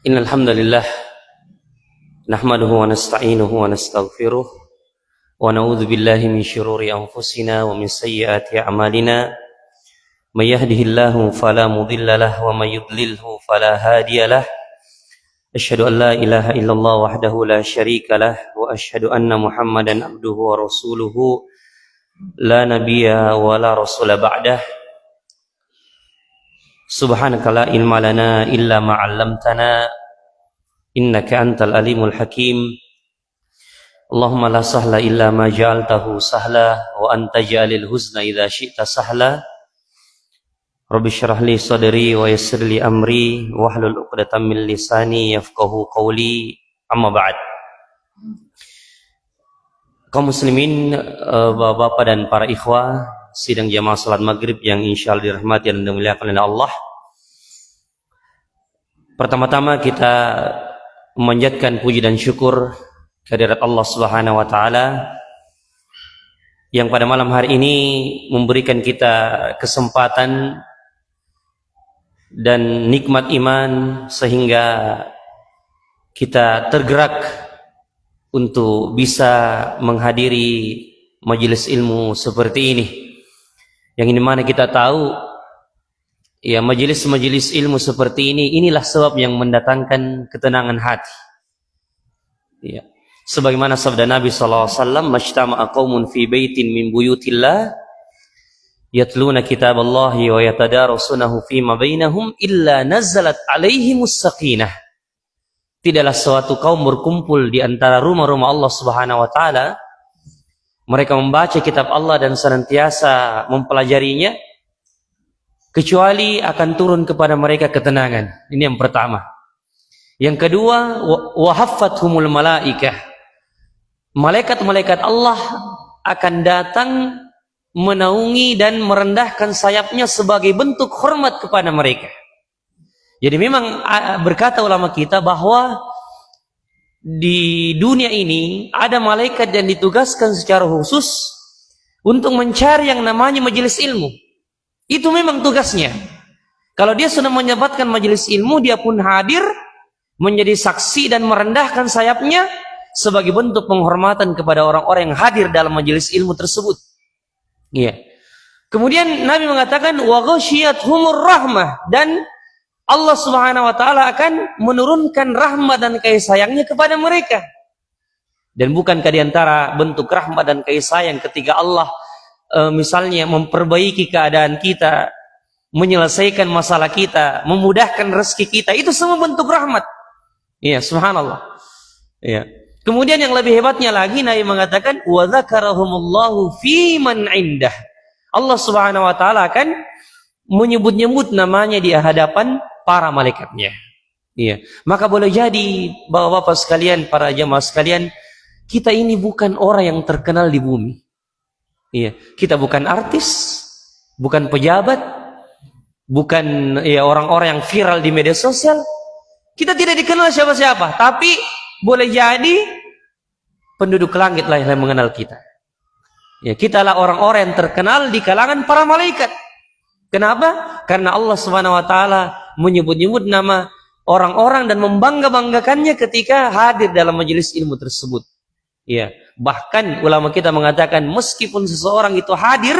Innal hamdalillah nahmaduhu wa nasta'inuhu wa nastaghfiruh wa na'udzu billahi min shururi anfusina wa min sayyiati a'malina may yahdihillahu fala mudilla lahu wa may yudlilhu fala hadiyalah asyhadu an la ilaha illallah wahdahu la syarika lah wa asyhadu anna muhammadan abduhu wa rasuluhu la nabiyya wa la rasula ba'dah subhanaka la ilma lana illa ma 'allamtana innaka antal alimul hakim. Allahumma la sahla illa ma ja'altahu sahla wa anta ja'alil huzna idza syi'ta sahla. Rabbi shrah li sadri wa yassir li amri wahlul 'uqdatam min lisani yafqahu qawli. Amma ba'd. Kaum muslimin, bapak-bapak dan para ikhwah sidang jamaah salat maghrib yang insyaallah dirahmati dan dimuliakan oleh Allah. Pertama-tama kita memanjatkan puji dan syukur kehadirat Allah Subhanahu wa taala yang pada malam hari ini memberikan kita kesempatan dan nikmat iman sehingga kita tergerak untuk bisa menghadiri majelis ilmu seperti ini, yang dimana kita tahu ya majelis-majelis ilmu seperti inilah sebab yang mendatangkan ketenangan hati. Ya, sebagaimana sabda Nabi sallallahu alaihi wasallam, "Majtama'a qaumun fi baitin min buyutillah yatluna kitaballahi wa yatadarasunahu fima bainahum illa nazalat alaihimus sakinah." Tidaklah suatu kaum berkumpul di antara rumah-rumah Allah Subhanahu wa taala, mereka membaca kitab Allah dan senantiasa mempelajarinya, kecuali akan turun kepada mereka ketenangan. Ini yang pertama. Yang kedua, wahaffathumul malaikah. Malaikat-malaikat Allah akan datang menaungi dan merendahkan sayapnya sebagai bentuk hormat kepada mereka. Jadi memang berkata ulama kita bahwa di dunia ini ada malaikat yang ditugaskan secara khusus untuk mencari yang namanya majelis ilmu. Itu memang tugasnya. Kalau dia sudah menyebutkan majelis ilmu, dia pun hadir menjadi saksi dan merendahkan sayapnya sebagai bentuk penghormatan kepada orang-orang yang hadir dalam majelis ilmu tersebut. Iya. Kemudian Nabi mengatakan wa ghasyiyatuhumur rahmah, dan Allah Subhanahu wa taala akan menurunkan rahmat dan kasih sayangnya kepada mereka. Dan bukankah di antara bentuk rahmat dan kasih sayang ketika Allah misalnya memperbaiki keadaan kita, menyelesaikan masalah kita, memudahkan rezeki kita, itu semua bentuk rahmat. Iya, subhanallah. Iya. Kemudian yang lebih hebatnya lagi, Nabi mengatakan wa dzakarahumullahu fi man indah. Allah Subhanahu wa taala akan menyebut-nyebut namanya di hadapan para malaikatnya. Iya. Maka boleh jadi Bapak-bapak sekalian, para jamaah sekalian, kita ini bukan orang yang terkenal di bumi. Iya, kita bukan artis, bukan pejabat, bukan ya orang-orang yang viral di media sosial. Kita tidak dikenal siapa-siapa, tapi boleh jadi penduduk langit lah yang mengenal kita. Ya, kitalah orang-orang yang terkenal di kalangan para malaikat. Kenapa? Karena Allah Subhanahu wa taala menyebut-nyebut nama orang-orang dan membangga-banggakannya ketika hadir dalam majelis ilmu tersebut. Ya, bahkan ulama kita mengatakan meskipun seseorang itu hadir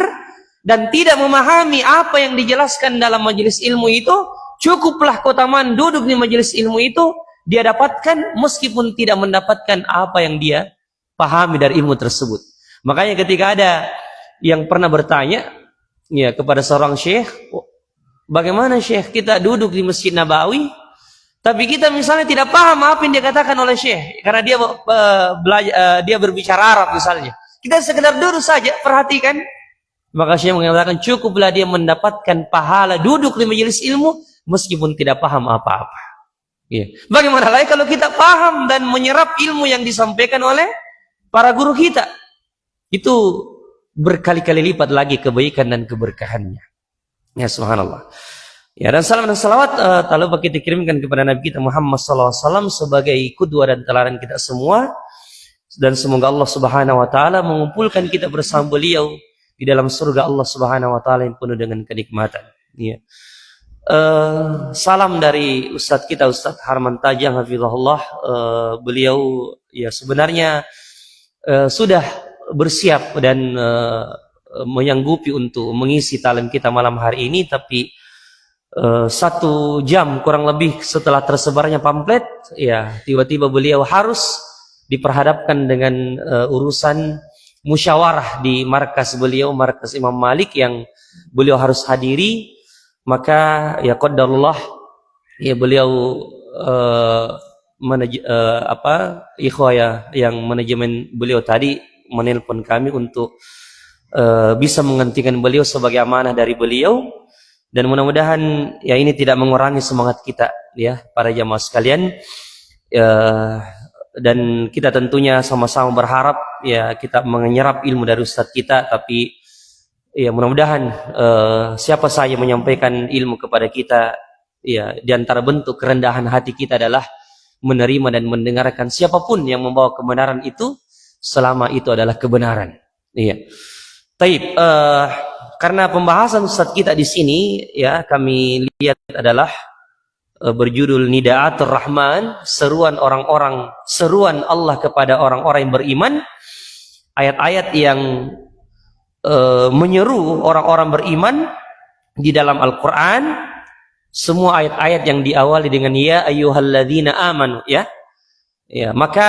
dan tidak memahami apa yang dijelaskan dalam majelis ilmu itu, cukuplah keutamaan duduk di majelis ilmu itu dia dapatkan meskipun tidak mendapatkan apa yang dia pahami dari ilmu tersebut. Makanya ketika ada yang pernah bertanya ya kepada seorang syekh, bagaimana syekh kita duduk di Masjid Nabawi tapi kita misalnya tidak paham apa yang dikatakan oleh syekh karena dia dia berbicara Arab misalnya. Kita sekedar duduk saja, perhatikan. Maka syekh mengatakan cukuplah dia mendapatkan pahala duduk di majelis ilmu meskipun tidak paham apa-apa. Ya. Bagaimana lagi kalau kita paham dan menyerap ilmu yang disampaikan oleh para guru kita? Itu berkali-kali lipat lagi kebaikan dan keberkahannya. Ya, subhanallah. Ya, dan salam dan salawat tak lupa kita kirimkan kepada Nabi kita Muhammad SAW sebagai qudwah dan teladan kita semua. Dan semoga Allah Subhanahu wa taala mengumpulkan kita bersama beliau di dalam surga Allah Subhanahu wa taala yang penuh dengan kenikmatan. Ya. Salam dari Ustadz kita, Ustadz Harman Tajang hafizahullah. Beliau ya sebenarnya sudah bersiap dan menyanggupi untuk mengisi talent kita malam hari ini, tapi 1 jam kurang lebih setelah tersebarnya pamflet, ya tiba-tiba beliau harus diperhadapkan dengan urusan musyawarah di markas beliau, markas Imam Malik, yang beliau harus hadiri. Maka ya qadarullah, ya beliau ikhwah ya, yang manajemen beliau tadi menelpon kami untuk bisa menggantikan beliau sebagai amanah dari beliau. Dan mudah-mudahan ya ini tidak mengurangi semangat kita ya para jamaah sekalian. Dan kita tentunya sama-sama berharap ya kita menyerap ilmu dari Ustadz kita, tapi ya mudah-mudahan siapa saja menyampaikan ilmu kepada kita, ya di antara bentuk kerendahan hati kita adalah menerima dan mendengarkan siapapun yang membawa kebenaran itu, selama itu adalah kebenaran. Iya. Taib, karena pembahasan Ustadz kita di sini ya kami lihat adalah berjudul Nidaatul Rahman, seruan Allah kepada orang-orang yang beriman. Ayat-ayat yang menyeru orang-orang beriman di dalam Al-Quran, semua ayat-ayat yang diawali dengan ya ayyuhalladzina amanu ya. Ya, maka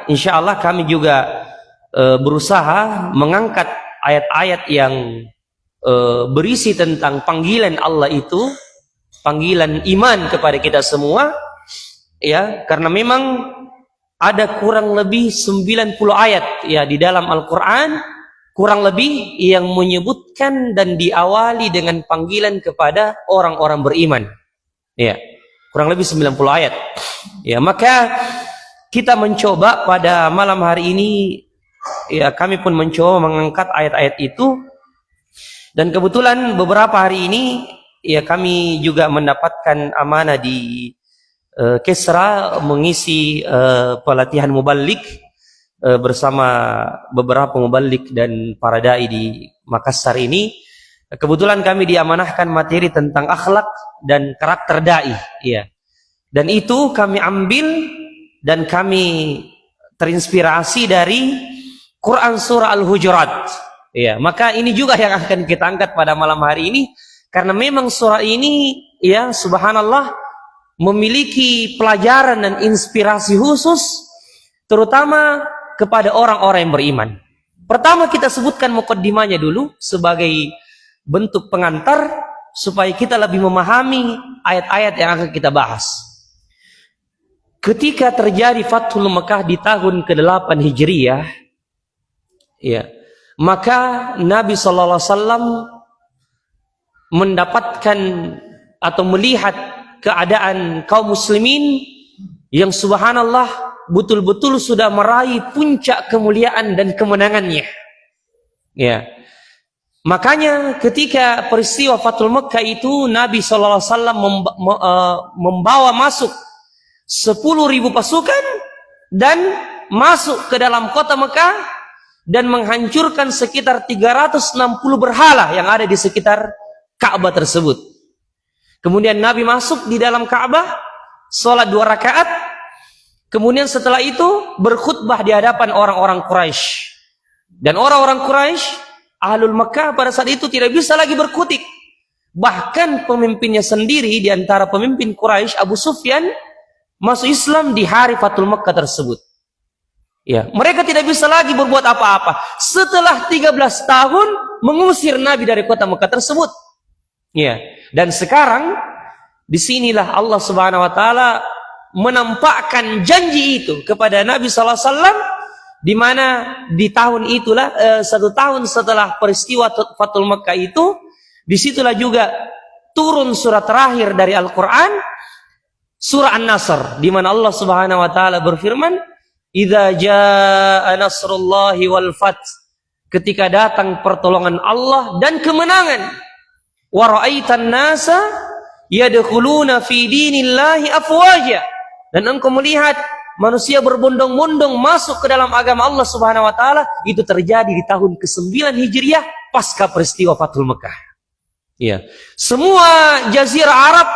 insya Allah kami juga berusaha mengangkat ayat-ayat yang berisi tentang panggilan Allah itu, panggilan iman kepada kita semua, ya, karena memang ada kurang lebih 90 ayat ya di dalam Al-Quran, kurang lebih yang menyebutkan dan diawali dengan panggilan kepada orang-orang beriman. Ya, kurang lebih 90 ayat. Ya, maka kita mencoba pada malam hari ini, ya kami pun mencoba mengangkat ayat-ayat itu. Dan kebetulan beberapa hari ini ya kami juga mendapatkan amanah di Kesra mengisi pelatihan mubalik bersama beberapa mubalik dan para dai di Makassar ini. Kebetulan kami diamanahkan materi tentang akhlak dan karakter dai, ya. Dan itu kami ambil dan kami terinspirasi dari Quran surah Al-Hujurat. Ya, maka ini juga yang akan kita angkat pada malam hari ini, karena memang surah ini ya subhanallah memiliki pelajaran dan inspirasi khusus terutama kepada orang-orang yang beriman. Pertama kita sebutkan mukaddimahnya dulu sebagai bentuk pengantar supaya kita lebih memahami ayat-ayat yang akan kita bahas. Ketika terjadi Fathul Mekah di tahun ke-8 Hijriyah, ya, maka Nabi SAW mendapatkan atau melihat keadaan kaum muslimin yang subhanallah betul-betul sudah meraih puncak kemuliaan dan kemenangannya. Ya. Makanya ketika peristiwa Fathul Mekah itu Nabi SAW membawa masuk 10.000 pasukan dan masuk ke dalam kota Mekah dan menghancurkan sekitar 360 berhala yang ada di sekitar Ka'bah tersebut. Kemudian Nabi masuk di dalam Ka'bah, sholat 2 rakaat. Kemudian setelah itu berkhutbah di hadapan orang-orang Quraisy. Dan orang-orang Quraisy, Ahlul Mekah pada saat itu tidak bisa lagi berkutik. Bahkan pemimpinnya sendiri di antara pemimpin Quraisy, Abu Sufyan, masuk Islam di hari Fathul Mekah tersebut. Ya, mereka tidak bisa lagi berbuat apa-apa setelah 13 tahun mengusir Nabi dari kota Mekah tersebut. Ya, dan sekarang disinilah Allah Subhanahu Wa Taala menampakkan janji itu kepada Nabi Sallallahu Alaihi Wasallam, di mana di tahun itulah 1 tahun setelah peristiwa Fathul Mekah itu, disitulah juga turun surat terakhir dari Al-Quran, surah An-Nasr, di mana Allah Subhanahu Wa Taala berfirman, Idza jaa nasrullahi wal fath, ketika datang pertolongan Allah dan kemenangan, wa ra'aitan nasa yadkhuluna fi dinillahi afwaja, dan engkau melihat manusia berbondong-bondong masuk ke dalam agama Allah Subhanahu wa taala. Itu terjadi di tahun ke-9 Hijriah pasca peristiwa Fathul Mekah. Ya. Semua jazirah Arab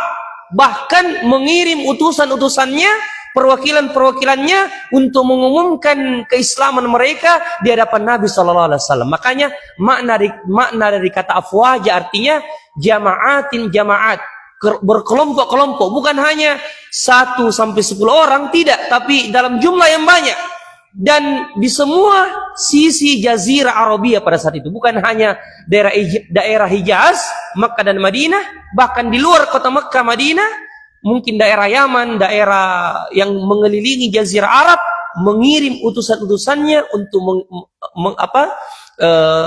bahkan mengirim utusan-utusannya, perwakilan-perwakilannya untuk mengumumkan keislaman mereka di hadapan Nabi Sallallahu Alaihi Wasallam. Makanya makna dari kata afwaja artinya jama'atin jamaat, berkelompok-kelompok, bukan hanya 1 sampai 10 orang, tidak, tapi dalam jumlah yang banyak. Dan di semua sisi jazirah Arabia pada saat itu, bukan hanya daerah Hijaz, Makkah dan Madinah, bahkan di luar kota Makkah, Madinah, mungkin daerah Yaman, daerah yang mengelilingi jazirah Arab, mengirim utusan-utusannya untuk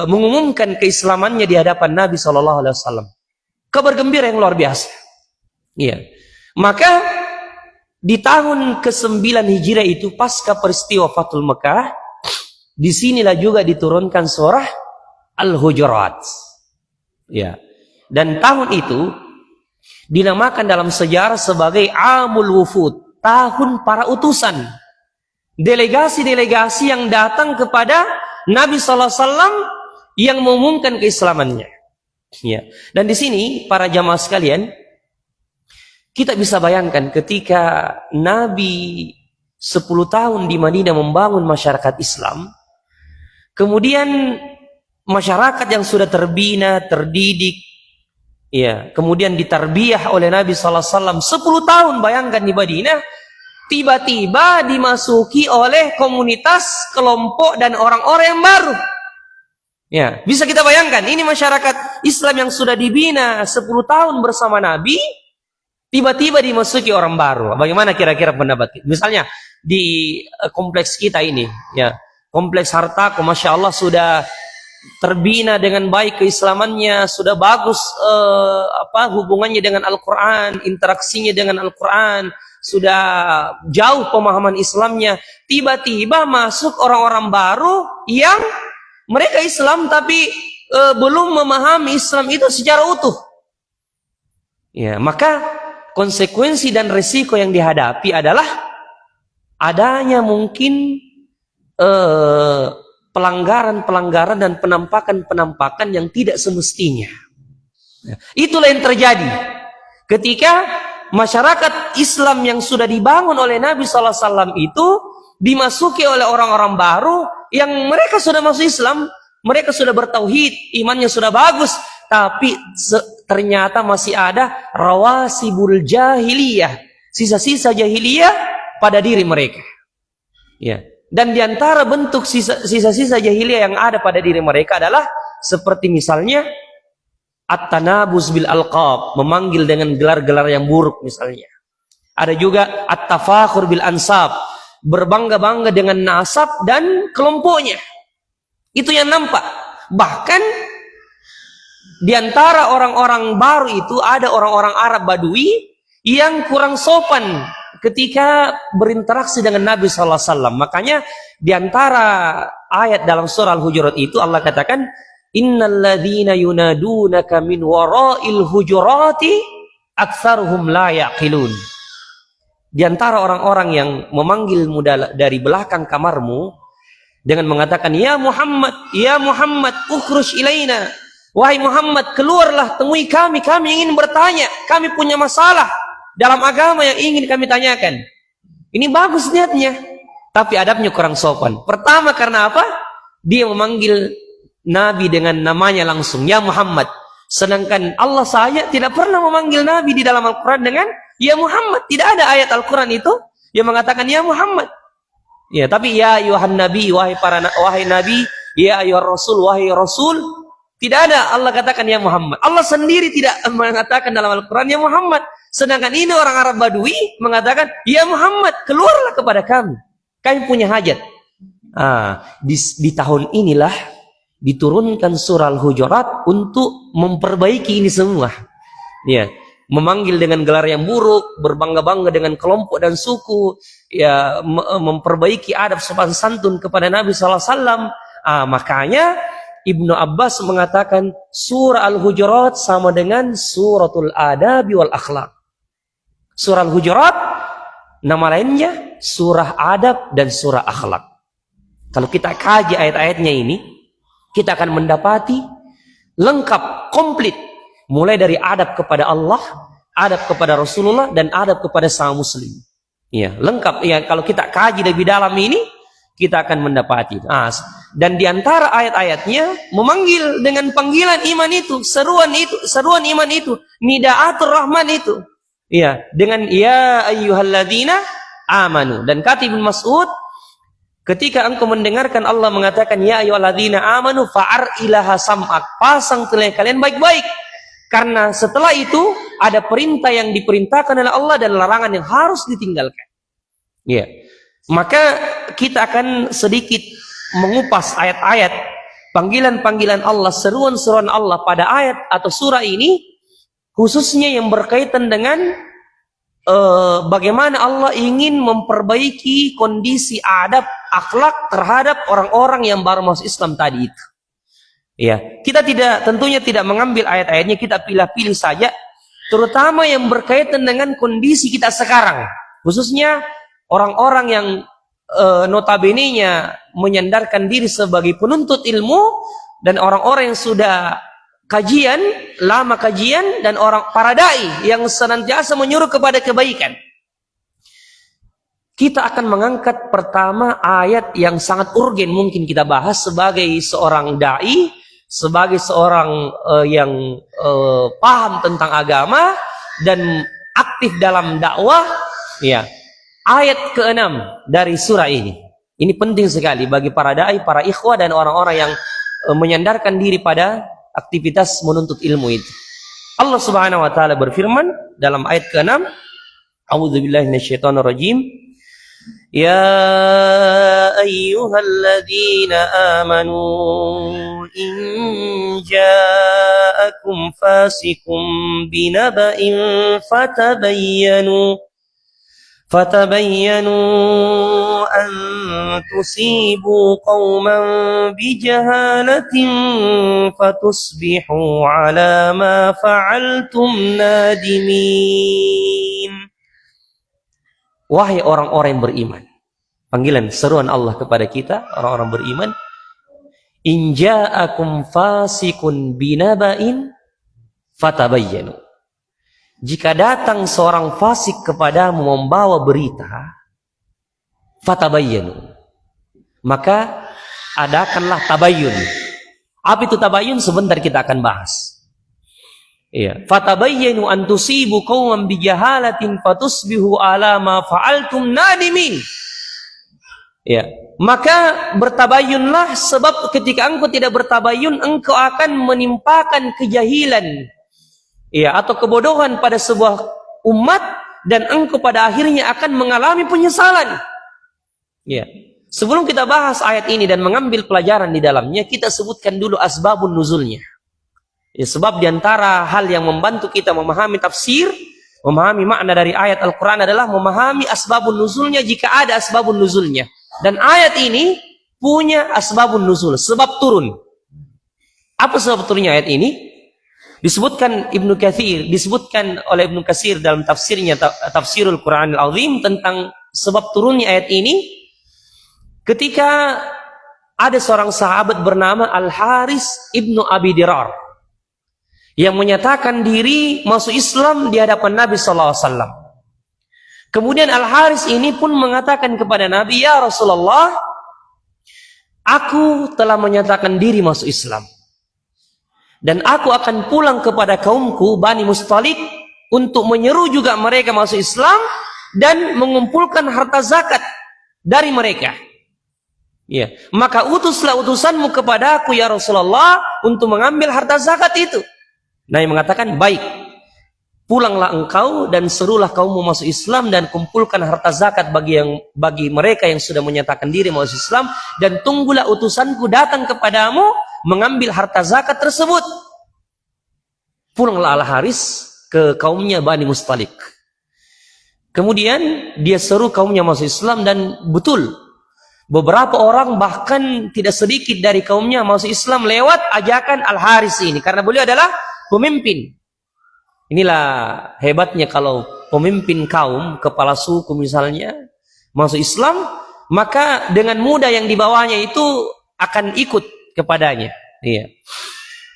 mengumumkan keislamannya di hadapan Nabi Shallallahu Alaihi Wasallam. Kabar gembira yang luar biasa. Iya. Maka di tahun ke-9 Hijriah itu, pasca peristiwa Fathul Mekah, disinilah juga diturunkan surah Al-Hujurat. Ya. Dan tahun itu dinamakan dalam sejarah sebagai Amul Wufud, tahun para utusan. Delegasi-delegasi yang datang kepada Nabi Sallallahu Alaihi Wasallam yang mengumumkan keislamannya. Ya. Dan di sini para jamaah sekalian, kita bisa bayangkan ketika Nabi 10 tahun di Madinah membangun masyarakat Islam, kemudian masyarakat yang sudah terbina, terdidik, ya, kemudian ditarbiyah oleh Nabi Sallallahu Alaihi Wasallam 10 tahun, bayangkan di Madinah, tiba-tiba dimasuki oleh komunitas, kelompok dan orang-orang yang baru. Ya, bisa kita bayangkan, ini masyarakat Islam yang sudah dibina 10 tahun bersama Nabi, tiba-tiba dimasuki orang baru. Bagaimana kira-kira pendapat kita? Misalnya di kompleks kita ini, ya, kompleks Hartako, masya Allah sudah terbina dengan baik keislamannya, sudah bagus hubungannya dengan Al-Quran, interaksinya dengan Al-Quran, sudah jauh pemahaman Islamnya. Tiba-tiba masuk orang-orang baru yang mereka Islam tapi belum memahami Islam itu secara utuh. Ya, maka konsekuensi dan risiko yang dihadapi adalah adanya mungkin pelanggaran-pelanggaran dan penampakan-penampakan yang tidak semestinya. Itulah yang terjadi ketika masyarakat Islam yang sudah dibangun oleh Nabi Sallallahu Alaihi Wasallam itu dimasuki oleh orang-orang baru yang mereka sudah masuk Islam, mereka sudah bertauhid, imannya sudah bagus, tapi ternyata masih ada rawasibul jahiliyah, sisa-sisa jahiliyah pada diri mereka. Ya. Dan diantara bentuk sisa-sisa jahiliyah yang ada pada diri mereka adalah seperti misalnya at-tanabuz bil alqab, memanggil dengan gelar-gelar yang buruk misalnya. Ada juga at-tafakhur bil ansab, berbangga-bangga dengan nasab dan kelompoknya. Itu yang nampak. Bahkan di antara orang-orang baru itu ada orang-orang Arab Badui yang kurang sopan ketika berinteraksi dengan Nabi Sallallahu Alaihi Wasallam. Makanya di antara ayat dalam surah Al-Hujurat itu Allah katakan, innalladzina yunadunaka min wara'il hujurati aktsaruhum la yaqilun. Di antara orang-orang yang memanggilmu dari belakang kamarmu dengan mengatakan, ya Muhammad, ukhruj ilaina. Wahai Muhammad, keluarlah, temui kami ingin bertanya, kami punya masalah dalam agama yang ingin kami tanyakan. Ini bagus niatnya, tapi adabnya kurang sopan. Pertama karena apa? Dia memanggil Nabi dengan namanya langsung, ya Muhammad. Sedangkan Allah saja tidak pernah memanggil Nabi di dalam Al-Quran dengan ya Muhammad. Tidak ada ayat Al-Quran itu yang mengatakan ya Muhammad. Ya, tapi ya ayuhan Nabi, wahai Nabi, ya ayuhan Rasul, wahai Rasul. Tidak ada Allah katakan ya Muhammad. Allah sendiri tidak mengatakan dalam Al-Quran ya Muhammad. Sedangkan ini orang Arab Badui mengatakan, ya Muhammad, keluarlah kepada kami. Kami punya hajat. Di tahun inilah diturunkan surah Al-Hujurat untuk memperbaiki ini semua. Ya, memanggil dengan gelar yang buruk, berbangga-bangga dengan kelompok dan suku, ya, memperbaiki adab sopan santun kepada Nabi Sallallahu Alaihi Wasallam. Makanya Ibnu Abbas mengatakan surah Al-Hujurat sama dengan suratul adabi wal akhlaq. Surah Al-Hujurat nama lainnya surah adab dan surah akhlak. Kalau kita kaji ayat-ayatnya ini, kita akan mendapati lengkap, komplit Mulai dari adab kepada Allah, adab kepada Rasulullah, dan adab kepada sama muslim. Ya, lengkap. Ya, kalau kita kaji lebih dalam ini, kita akan mendapati. Dan di antara ayat-ayatnya memanggil dengan panggilan iman itu, seruan iman itu, nidaatul rahman itu. Ya, dengan ya ayyuhalladzina amanu. Dan kata Ibnu Mas'ud, ketika engkau mendengarkan Allah mengatakan ya ayyuhalladzina amanu fa'ar ilaha sam'ak, pasang telinga kalian baik-baik. Karena setelah itu ada perintah yang diperintahkan oleh Allah dan larangan yang harus ditinggalkan. Ya. Maka kita akan sedikit mengupas ayat-ayat panggilan-panggilan Allah, seruan-seruan Allah pada ayat atau surah ini, khususnya yang berkaitan dengan bagaimana Allah ingin memperbaiki kondisi adab, akhlak terhadap orang-orang yang baru masuk Islam tadi itu. Ya, kita tentunya tidak mengambil ayat-ayatnya, kita pilih-pilih saja, terutama yang berkaitan dengan kondisi kita sekarang, khususnya orang-orang yang notabene-nya menyandarkan diri sebagai penuntut ilmu, dan orang-orang yang sudah lama kajian, dan para dai yang senantiasa menyuruh kepada kebaikan. Kita akan mengangkat pertama ayat yang sangat urgen mungkin kita bahas sebagai seorang dai, sebagai seorang yang paham tentang agama dan aktif dalam dakwah. Ya, ayat ke-6 dari surah ini. Ini penting sekali bagi para dai, para ikhwah, dan orang-orang yang menyandarkan diri pada aktivitas menuntut ilmu itu. Allah Subhanahu wa taala berfirman dalam ayat ke-6, A'udzubillahi minasyaitonirrajim. Ya ayyuhalladzina amanu in ja'akum fasikum binaba'in fatabayyanu an tusibu qauman bijahalatin fatusbihu ala ma fa'altum nadimin. Wahai orang-orang yang beriman, panggilan seruan Allah kepada kita, orang-orang beriman, in ja'akum fasikun binaba'in fatabayyanu. Jika datang seorang fasik kepadamu membawa berita, fatabayyanu, maka adakanlah tabayyun. Apa itu tabayyun? Sebentar kita akan bahas. Iya, fatabayyanu an tusibu qauman bijahalatin fatusbihu ala ma fa'altum nadimin. Ya, maka bertabayyunlah, sebab ketika engkau tidak bertabayyun, engkau akan menimpakan kejahilan, ya, atau kebodohan pada sebuah umat, dan engkau pada akhirnya akan mengalami penyesalan. Ya. Sebelum kita bahas ayat ini dan mengambil pelajaran di dalamnya, kita sebutkan dulu asbabun nuzulnya. Ya, sebab diantara hal yang membantu kita memahami tafsir, memahami makna dari ayat Al-Quran adalah memahami asbabun nuzulnya jika ada asbabun nuzulnya. Dan ayat ini punya asbabun nuzul, sebab turun. Apa sebab turunnya ayat ini? Disebutkan disebutkan oleh Ibnu Katsir dalam tafsirnya, Tafsirul Quranil Azim, tentang sebab turunnya ayat ini. Ketika ada seorang sahabat bernama Al-Haris ibnu Abi Dirar yang menyatakan diri masuk Islam di hadapan Nabi SAW. Kemudian Al-Haris ini pun mengatakan kepada Nabi, ya Rasulullah, aku telah menyatakan diri masuk Islam, dan aku akan pulang kepada kaumku Bani Mustalik untuk menyeru juga mereka masuk Islam dan mengumpulkan harta zakat dari mereka. Ya, maka utuslah utusanmu kepada aku ya Rasulullah untuk mengambil harta zakat itu. Nabi mengatakan, baik, pulanglah engkau dan serulah kaummu masuk Islam dan kumpulkan harta zakat bagi mereka yang sudah menyatakan diri masuk Islam, dan tunggulah utusanku datang kepadamu mengambil harta zakat tersebut. Pulanglah Al-Haris ke kaumnya Bani Mustalik. Kemudian dia seru kaumnya masuk Islam, dan betul beberapa orang bahkan tidak sedikit dari kaumnya masuk Islam lewat ajakan Al-Haris ini, karena beliau adalah pemimpin. Inilah hebatnya kalau pemimpin kaum, kepala suku misalnya, masuk Islam, maka dengan mudah yang di bawahnya itu akan ikut kepadanya. Iya.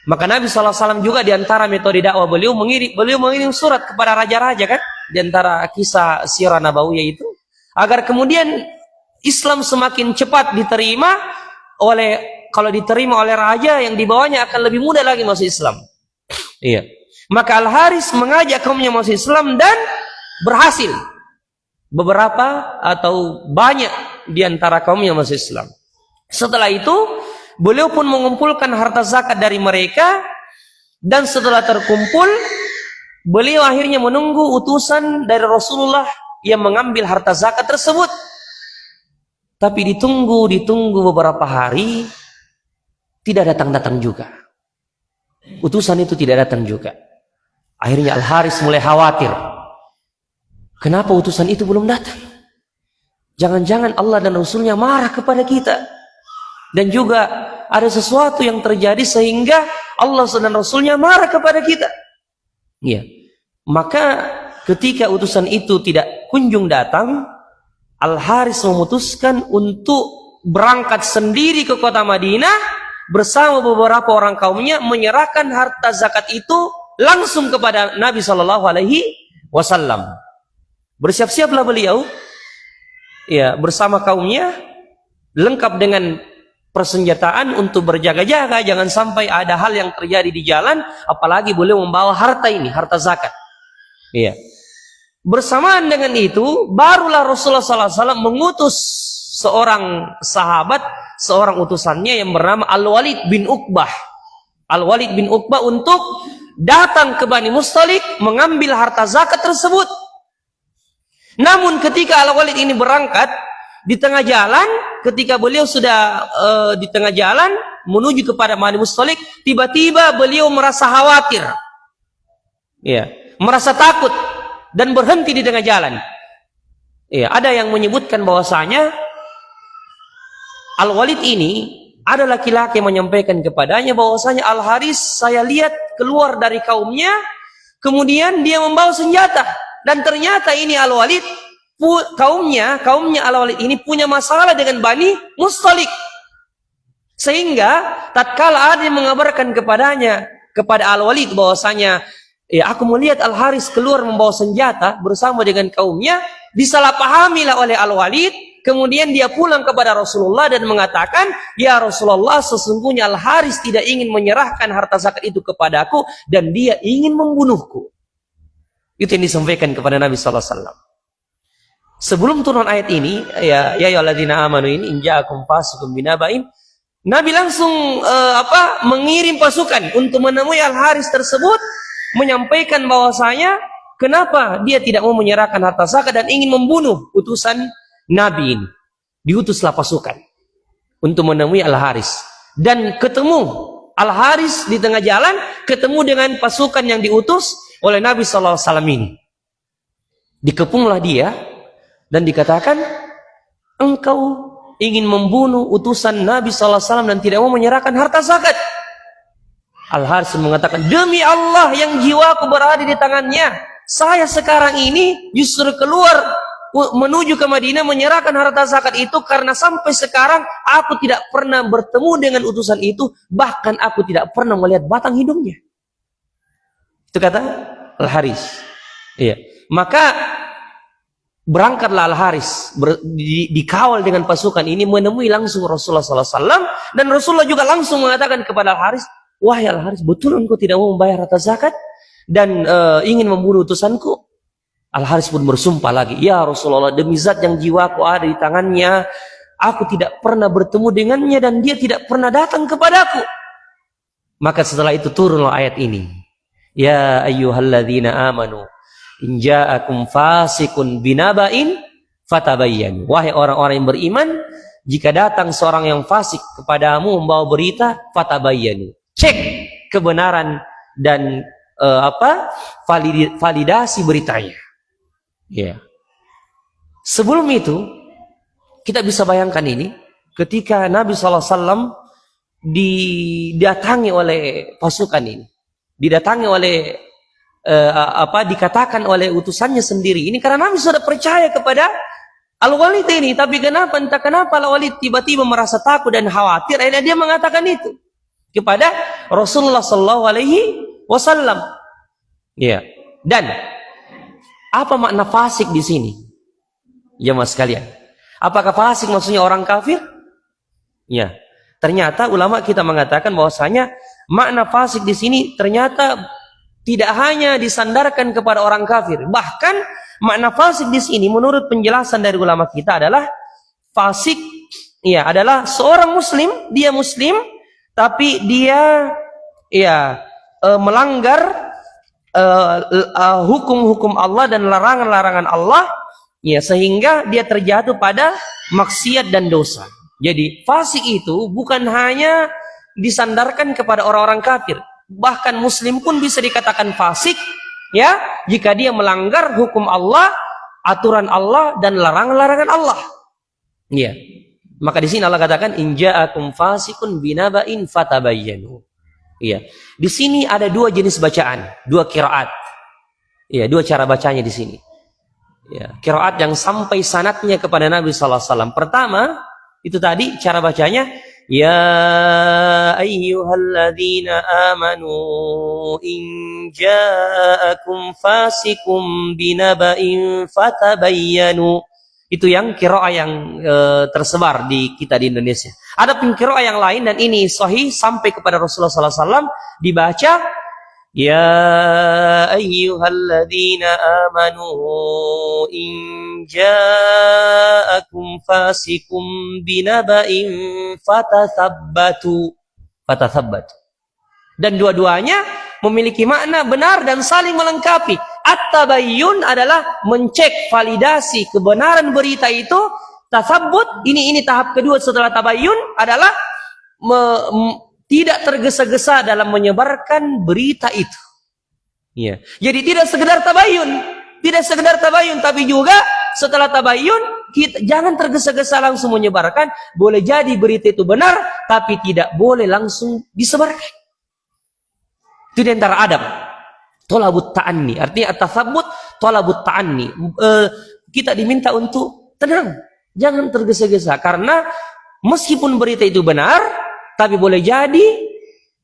Maka Nabi SAW juga diantara metode dakwah beliau mengirim surat kepada raja-raja kan, diantara kisah sirah nabawiyah itu, agar kemudian Islam semakin cepat diterima kalau diterima oleh raja yang dibawanya akan lebih mudah lagi masuk Islam. Iya. Maka Al-Haris mengajak kaumnya masuk Islam dan berhasil. Beberapa atau banyak diantara kaumnya masuk Islam. Setelah itu beliau pun mengumpulkan harta zakat dari mereka, dan setelah terkumpul, beliau akhirnya menunggu utusan dari Rasulullah yang mengambil harta zakat tersebut. Tapi ditunggu beberapa hari, tidak datang juga. Utusan itu tidak datang juga. Akhirnya Al-Haris mulai khawatir. Kenapa utusan itu belum datang? Jangan-jangan Allah dan Rasulnya marah kepada kita. Dan juga ada sesuatu yang terjadi sehingga Allah dan Rasulnya marah kepada kita. Ya. Maka ketika utusan itu tidak kunjung datang, Al-Haris memutuskan untuk berangkat sendiri ke kota Madinah bersama beberapa orang kaumnya, menyerahkan harta zakat itu langsung kepada Nabi SAW. Bersiap-siaplah beliau, ya, bersama kaumnya, lengkap dengan persenjataan untuk berjaga-jaga, jangan sampai ada hal yang terjadi di jalan, apalagi beliau membawa harta ini, harta zakat. Iya. Bersamaan dengan itu, barulah Rasulullah SAW mengutus seorang sahabat, seorang utusannya yang bernama Al-Walid bin Uqbah. Al-Walid bin Uqbah untuk datang ke Bani Mustalik mengambil harta zakat tersebut. Namun ketika Al-Walid ini berangkat, di tengah jalan, ketika beliau sudah di tengah jalan menuju kepada Bani Mustalik, tiba-tiba beliau merasa khawatir, ya, merasa takut dan berhenti di tengah jalan. Ya, ada yang menyebutkan bahwasanya Al-Walid ini ada laki-laki yang menyampaikan kepadanya bahwasanya Al-Haris saya lihat keluar dari kaumnya, kemudian dia membawa senjata, dan ternyata ini Al-Walid kaumnya Al-Walid ini punya masalah dengan Bani Mustalik, sehingga tatkala ada yang mengabarkan kepada Al-Walid bahwasanya ya aku melihat Al-Haris keluar membawa senjata bersama dengan kaumnya, disalahpahamilah oleh Al-Walid. Kemudian dia pulang kepada Rasulullah dan mengatakan, ya Rasulullah, sesungguhnya Al-Haris tidak ingin menyerahkan harta zakat itu kepadaku dan dia ingin membunuhku. Itu yang disampaikan kepada Nabi SAW. Sebelum turun ayat ini, ya ayyuhalladzina amanu ini in ja'akum fasiqun binaba'in, Nabi langsung mengirim pasukan untuk menemui Al-Haris tersebut, menyampaikan bahwasanya kenapa dia tidak mau menyerahkan harta zakat dan ingin membunuh utusan Nabi ini. Diutuslah pasukan untuk menemui Al-Haris, dan ketemu Al-Haris di tengah jalan, ketemu dengan pasukan yang diutus oleh Nabi SAW ini. Dikepunglah dia dan dikatakan, engkau ingin membunuh utusan Nabi SAW dan tidak mau menyerahkan harta zakat. Al-Haris mengatakan, demi Allah yang jiwaku berada di tangannya, saya sekarang ini justru keluar menuju ke Madinah menyerahkan harta zakat itu karena sampai sekarang aku tidak pernah bertemu dengan utusan itu, bahkan aku tidak pernah melihat batang hidungnya. Itu kata Al-Haris. Iya. Maka berangkatlah Al-Haris dikawal dengan pasukan ini menemui langsung Rasulullah SAW, dan Rasulullah juga langsung mengatakan kepada Al-Haris, wahai Al-Haris, betul engkau tidak mau membayar harta zakat dan ingin membunuh utusanku? Al-Haris pun bersumpah lagi, ya Rasulullah, demi zat yang jiwaku ada di tangannya, aku tidak pernah bertemu dengannya dan dia tidak pernah datang kepadaku. Maka setelah itu turunlah ayat ini, ya ayyuhalladzina amanu in ja'akum fasiqun binaba'in fatabayyanu. Wahai orang-orang yang beriman, jika datang seorang yang fasik kepadamu membawa berita, fatabayyanu. Cek kebenaran dan validasi beritanya. Ya. Sebelum itu kita bisa bayangkan ini, ketika Nabi SAW didatangi oleh pasukan ini, didatangi oleh dikatakan oleh utusannya sendiri ini, karena Nabi sudah percaya kepada Al-Walid ini, tapi entah kenapa Al-Walid tiba-tiba merasa takut dan khawatir, akhirnya dia mengatakan itu. kepada Rasulullah sallallahu alaihi wasallam. Ya. Dan apa makna fasik di sini? Jemaah sekalian. Apakah fasik maksudnya orang kafir? Ya. Ternyata ulama kita mengatakan bahwasanya makna fasik di sini ternyata tidak hanya disandarkan kepada orang kafir. Bahkan makna fasik di sini menurut penjelasan dari ulama kita adalah fasik ya adalah seorang muslim, dia muslim tapi dia ya melanggar hukum-hukum Allah dan larangan-larangan Allah ya sehingga dia terjatuh pada maksiat dan dosa. Jadi fasik itu bukan hanya disandarkan kepada orang-orang kafir, bahkan muslim pun bisa dikatakan fasik ya jika dia melanggar hukum Allah, aturan Allah dan larangan-larangan Allah. Ya. Maka di sini Allah katakan in ja'akum fasikun binaba'in fatabayyanu. Iya. Di sini ada dua jenis bacaan, dua qiraat. Iya, dua cara bacanya di sini. Ya, qiraat yang sampai sanadnya kepada Nabi sallallahu alaihi wasallam. Pertama, itu tadi cara bacanya ya ayyuhalladzina amanu in ja'akum fasikum binaba'in fatabayyanu. Itu yang qiraah yang tersebar di kita di Indonesia. Ada qiraah yang lain dan ini sahih sampai kepada Rasulullah sallallahu alaihi wasallam dibaca ya ayyuhalladzina amanu in ja'akum fasikum binaba'in fatathabbatu. Dan dua-duanya memiliki makna benar dan saling melengkapi. At-tabayyun adalah mencek validasi kebenaran berita itu. Tatsabbut ini tahap kedua setelah tabayyun adalah tidak tergesa-gesa dalam menyebarkan berita itu. Ya. Jadi tidak sekedar tabayyun, tapi juga setelah tabayyun kita jangan tergesa-gesa langsung menyebarkan. Boleh jadi berita itu benar, tapi tidak boleh langsung disebarkan. Itu di antara adab. Tolabut ta'anni, artinya at-tatsabbut tolabut ta'anni. Kita diminta untuk tenang, jangan tergesa-gesa karena meskipun berita itu benar, tapi boleh jadi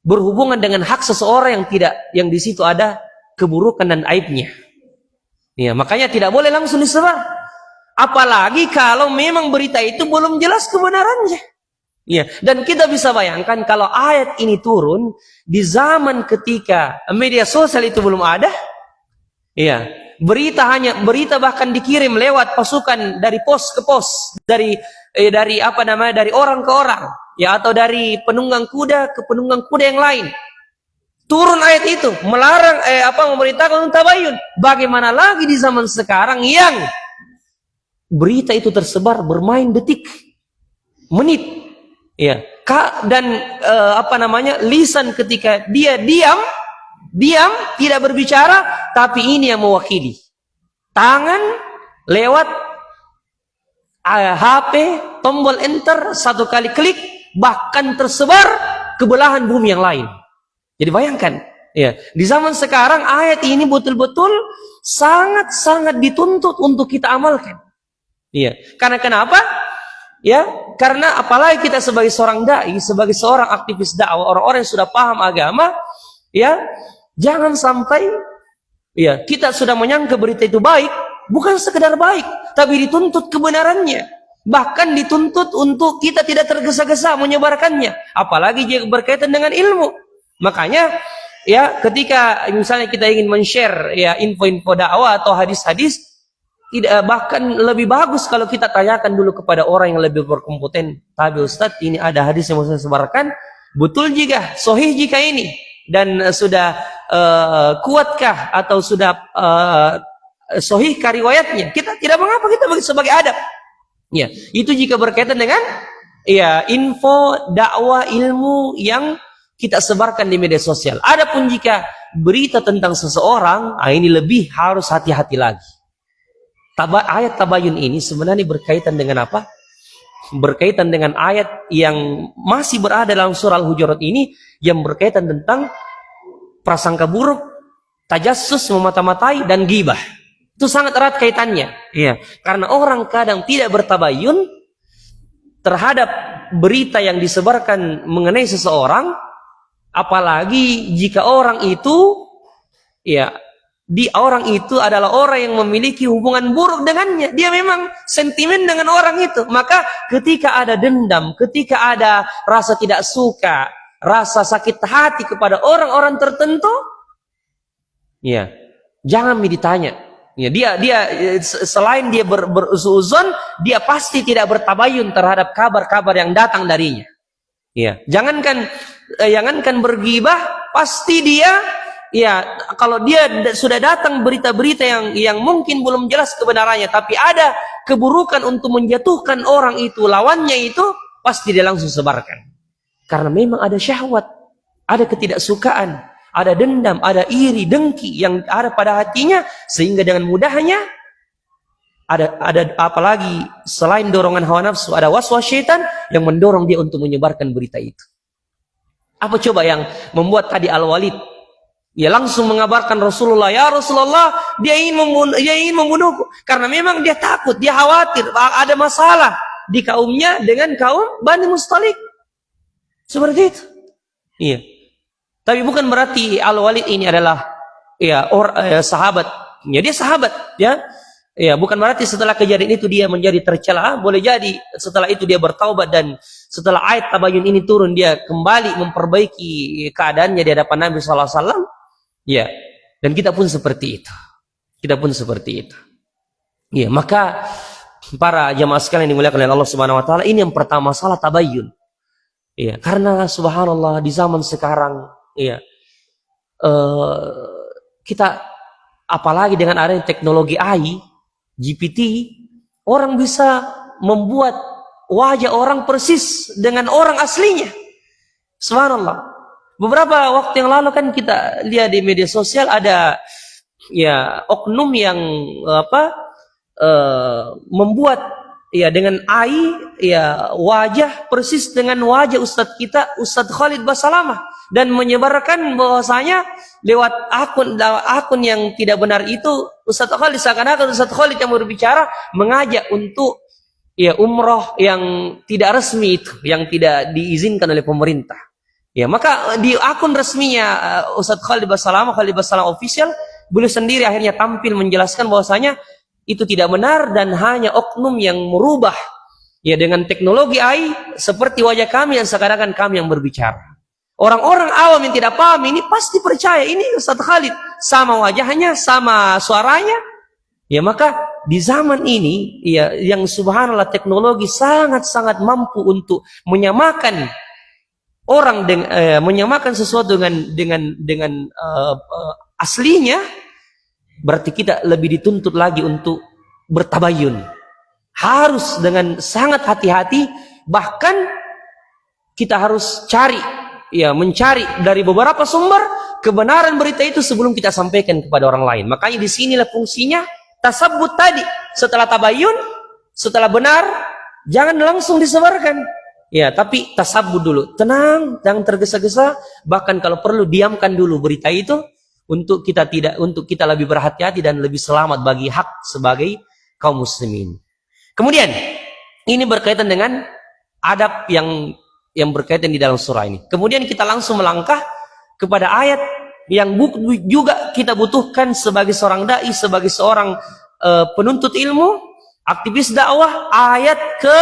berhubungan dengan hak seseorang yang di situ ada keburukan dan aibnya. Ya, makanya tidak boleh langsung disebar. Apalagi kalau memang berita itu belum jelas kebenarannya. Ya, dan kita bisa bayangkan kalau ayat ini turun di zaman ketika media sosial itu belum ada. Ya, berita bahkan dikirim lewat pasukan dari pos ke pos, dari orang ke orang, ya atau dari penunggang kuda ke penunggang kuda yang lain. Turun ayat itu melarang memerintahkan untuk tabayyun. Bagaimana lagi di zaman sekarang yang berita itu tersebar bermain detik, menit. Ya, dan lisan ketika dia diam tidak berbicara, tapi ini yang mewakili. Tangan lewat HP, tombol enter, satu kali klik, bahkan tersebar ke belahan bumi yang lain. Jadi bayangkan, ya, di zaman sekarang ayat ini betul-betul sangat-sangat dituntut untuk kita amalkan. Ya, karena kenapa? Ya, karena apalagi kita sebagai seorang dai, sebagai seorang aktivis dakwah, orang-orang yang sudah paham agama, ya, jangan sampai ya kita sudah menyangka berita itu baik, bukan sekedar baik, tapi dituntut kebenarannya. Bahkan dituntut untuk kita tidak tergesa-gesa menyebarkannya, apalagi jika berkaitan dengan ilmu. Makanya ya ketika misalnya kita ingin men-share ya info-info dakwah atau hadis-hadis, bahkan lebih bagus kalau kita tanyakan dulu kepada orang yang lebih berkompeten. Tapi Ustadz, ini ada hadis yang mau saya sebarkan, betul jika sahih jika ini dan sudah kuatkah atau sudah sahihkah riwayatnya? Kita tidak mengapa, kita bagi sebagai adab. Ya, itu jika berkaitan dengan ya info dakwah ilmu yang kita sebarkan di media sosial. Adapun jika berita tentang seseorang, ini lebih harus hati-hati lagi. Ayat tabayyun ini sebenarnya berkaitan dengan apa? Berkaitan dengan ayat yang masih berada dalam surah Al-Hujurat ini, yang berkaitan tentang prasangka buruk, tajassus, memata-matai, dan ghibah. Itu sangat erat kaitannya. Ya, karena orang kadang tidak bertabayyun terhadap berita yang disebarkan mengenai seseorang, Apalagi jika orang itu, ya, orang itu adalah orang yang memiliki hubungan buruk dengannya. Dia memang sentimen dengan orang itu. Maka ketika ada dendam, ketika ada rasa tidak suka, rasa sakit hati kepada orang-orang tertentu, ya, jangan ditanya. Ya, dia selain dia beruzon, dia pasti tidak bertabayun terhadap kabar-kabar yang datang darinya. Ya, jangankan bergibah, pasti dia, ya, kalau dia sudah datang berita-berita yang mungkin belum jelas kebenarannya, tapi ada keburukan untuk menjatuhkan orang itu, lawannya itu, pasti dia langsung sebarkan. Karena memang ada syahwat, ada ketidaksukaan, ada dendam, ada iri, dengki yang ada pada hatinya, sehingga dengan mudahnya ada apalagi selain dorongan hawa nafsu, ada waswas syaitan yang mendorong dia untuk menyebarkan berita itu. Apa coba yang membuat tadi Al-Walid, ya, langsung mengabarkan Rasulullah, ya Rasulullah, dia ingin membunuhku, karena memang dia takut, dia khawatir ada masalah di kaumnya dengan kaum Bani Mustalik. Seperti itu. Iya. Tapi bukan berarti Al-Walid ini adalah, ya, sahabat. Ya, dia sahabat, ya. Ya, bukan berarti setelah kejadian itu dia menjadi tercela. Boleh jadi setelah itu dia bertaubat, dan setelah ayat tabayun ini turun dia kembali memperbaiki keadaannya di hadapan Nabi sallallahu alaihi wasallam. Ya, dan kita pun seperti itu. Kita pun seperti itu. Ya, maka para jamaah sekalian yang dimuliakan oleh Allah Subhanahu wa taala, ini yang pertama, salah tabayun. Ya, karena subhanallah di zaman sekarang, ya, kita apalagi dengan adanya teknologi AI, GPT, orang bisa membuat wajah orang persis dengan orang aslinya. Subhanallah. Beberapa waktu yang lalu kan kita lihat di media sosial ada, ya, oknum yang membuat, ya, dengan AI, ya, wajah persis dengan wajah Ustadz kita, Ustadz Khalid Basalamah, dan menyebarkan bahwasanya lewat akun yang tidak benar itu, Ustadz Khalid, seakan-akan Ustadz Khalid yang berbicara mengajak untuk, ya, umroh yang tidak resmi itu, yang tidak diizinkan oleh pemerintah. Ya, maka di akun resminya Ustadz Khalid Basalamah official, beliau sendiri akhirnya tampil menjelaskan bahwasanya itu tidak benar dan hanya oknum yang merubah, ya, dengan teknologi AI seperti wajah kami, yang seakan-akan kami yang berbicara. Orang-orang awam yang tidak paham ini pasti percaya ini Ustadz Khalid, sama wajahnya, sama suaranya. Ya, maka di zaman ini, ya, yang subhanallah teknologi sangat-sangat mampu untuk menyamakan orang menyamakan sesuatu dengan aslinya, berarti kita lebih dituntut lagi untuk bertabayun. Harus dengan sangat hati-hati, bahkan kita harus mencari dari beberapa sumber kebenaran berita itu sebelum kita sampaikan kepada orang lain. Makanya di sinilah fungsinya tasabbut tadi. Setelah tabayun, setelah benar, jangan langsung disebarkan. Ya, tapi tasabbut dulu. Tenang, jangan tergesa-gesa, bahkan kalau perlu diamkan dulu berita itu untuk kita lebih berhati-hati dan lebih selamat bagi hak sebagai kaum muslimin. Kemudian ini berkaitan dengan adab yang berkaitan di dalam surah ini. Kemudian kita langsung melangkah kepada ayat yang juga kita butuhkan sebagai seorang dai, sebagai seorang penuntut ilmu, aktivis dakwah, ayat ke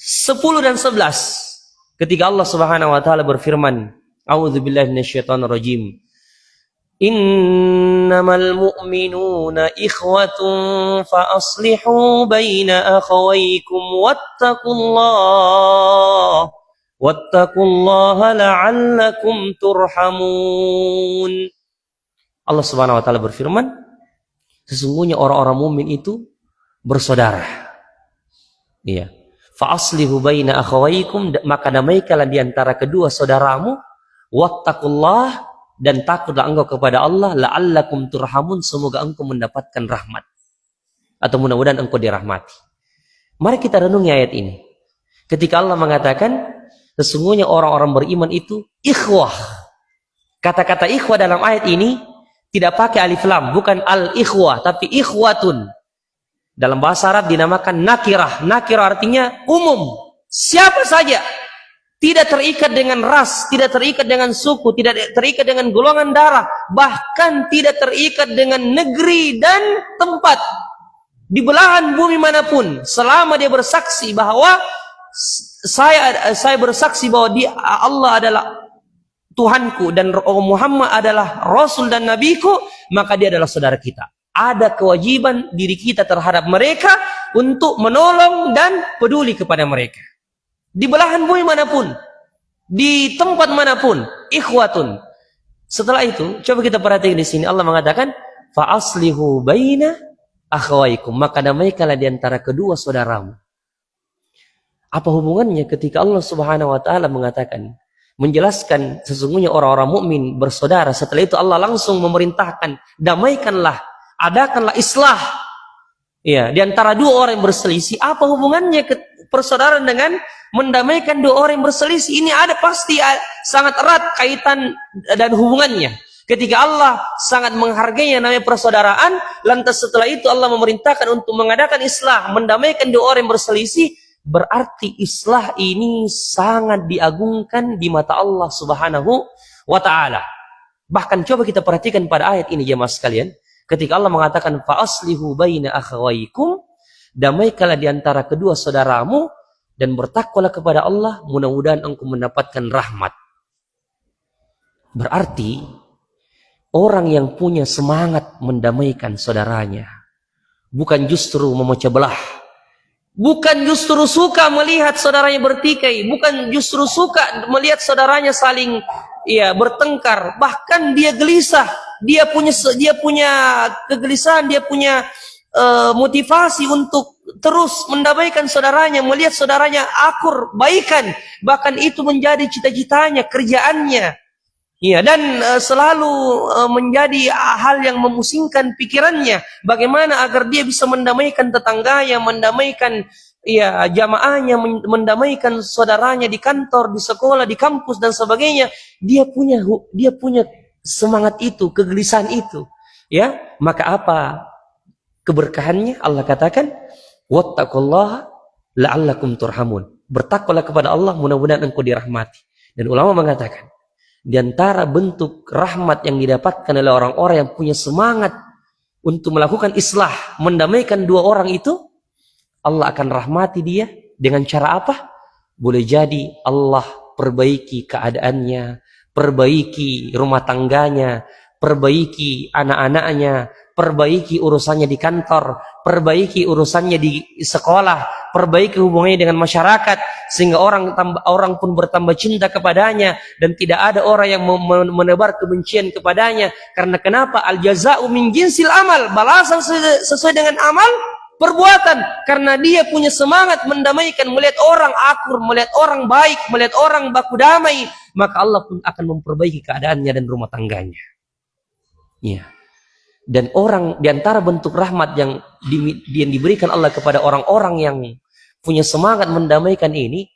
10 dan 11. Ketika Allah Subhanahu wa taala berfirman, A'udzubillahi minasyaitonirrajim. Innamal mu'minuna ikhwatun fa aslihu baina akhawaykum wattaqullaha la'allakum turhamun. Allah Subhanahu wa taala berfirman, sesungguhnya orang-orang mukmin itu bersaudara. Iya. Fa aslihu baina akhawaykum, maka damaikanlah di antara kedua saudaramu, wattaqullah, dan takutlah engkau kepada Allah, la'allakum turhamun, semoga engkau mendapatkan rahmat, atau mudah-mudahan engkau dirahmati. Mari kita renungi ayat ini. Ketika Allah mengatakan sesungguhnya orang-orang beriman itu ikhwah. Kata-kata ikhwah dalam ayat ini tidak pakai alif lam, bukan al-ikhwah, tapi ikhwatun. Dalam bahasa Arab dinamakan nakirah. Nakirah artinya umum, siapa saja. Tidak terikat dengan ras, tidak terikat dengan suku, tidak terikat dengan golongan darah, bahkan tidak terikat dengan negeri dan tempat. Di belahan bumi manapun, selama dia bersaksi bahwa saya bersaksi bahwa Allah adalah Tuhanku dan Muhammad adalah Rasul dan Nabiku, maka dia adalah saudara kita. Ada kewajiban diri kita terhadap mereka untuk menolong dan peduli kepada mereka. Di belahan bumi manapun, di tempat manapun, ikhwatun. Setelah itu, coba kita perhatikan di sini Allah mengatakan, fa aslihu baina akhawaikum, maka damaikanlah di antara kedua saudaramu. Apa hubungannya ketika Allah Subhanahu wa taala mengatakan, menjelaskan sesungguhnya orang-orang mukmin bersaudara, setelah itu Allah langsung memerintahkan, damaikanlah, adakanlah islah. Ya, di antara dua orang yang berselisih, apa hubungannya persaudaraan dengan mendamaikan dua orang yang berselisih? Ini ada pasti sangat erat kaitan dan hubungannya. Ketika Allah sangat menghargai yang namanya persaudaraan, lantas setelah itu Allah memerintahkan untuk mengadakan islah, mendamaikan dua orang yang berselisih, berarti islah ini sangat diagungkan di mata Allah Subhanahu wa taala. Bahkan coba kita perhatikan pada ayat ini jemaah sekalian, ketika Allah mengatakan fa aslihu baina akhawaikum, damaikanlah di antara kedua saudaramu dan bertakwalah kepada Allah, mudah-mudahan engkau mendapatkan rahmat. Berarti orang yang punya semangat mendamaikan saudaranya, bukan justru memecah belah, bukan justru suka melihat saudaranya bertikai, bukan justru suka melihat saudaranya saling bertengkar, bahkan dia gelisah, dia punya kegelisahan, dia punya motivasi untuk terus mendamaikan saudaranya, melihat saudaranya akur, baikan, bahkan itu menjadi cita-citanya, kerjaannya. Ya, dan selalu menjadi hal yang memusingkan pikirannya, bagaimana agar dia bisa mendamaikan tetangganya, mendamaikan jamaahnya, mendamaikan saudaranya di kantor, di sekolah, di kampus dan sebagainya. Dia punya semangat itu, kegelisahan itu. Ya, maka apa keberkahannya? Allah katakan, wattaqullaha la'allakum turhamun. Bertakwalah kepada Allah, mudah-mudahan engkau dirahmati. Dan ulama mengatakan, di antara bentuk rahmat yang didapatkan oleh orang-orang yang punya semangat untuk melakukan islah, mendamaikan dua orang itu, Allah akan rahmati dia dengan cara apa? Boleh jadi Allah perbaiki keadaannya, perbaiki rumah tangganya, perbaiki anak-anaknya, perbaiki urusannya di kantor, perbaiki urusannya di sekolah, perbaiki hubungannya dengan masyarakat, sehingga orang pun bertambah cinta kepadanya dan tidak ada orang yang menebar kebencian kepadanya. Karena kenapa? Al jaza'u min jinsil amal, balasan sesuai dengan amal perbuatan. Karena dia punya semangat mendamaikan, melihat orang akur, melihat orang baik, melihat orang baku damai, maka Allah pun akan memperbaiki keadaannya dan rumah tangganya. Ya. Dan orang di antara bentuk rahmat yang diberikan Allah kepada orang-orang yang punya semangat mendamaikan ini,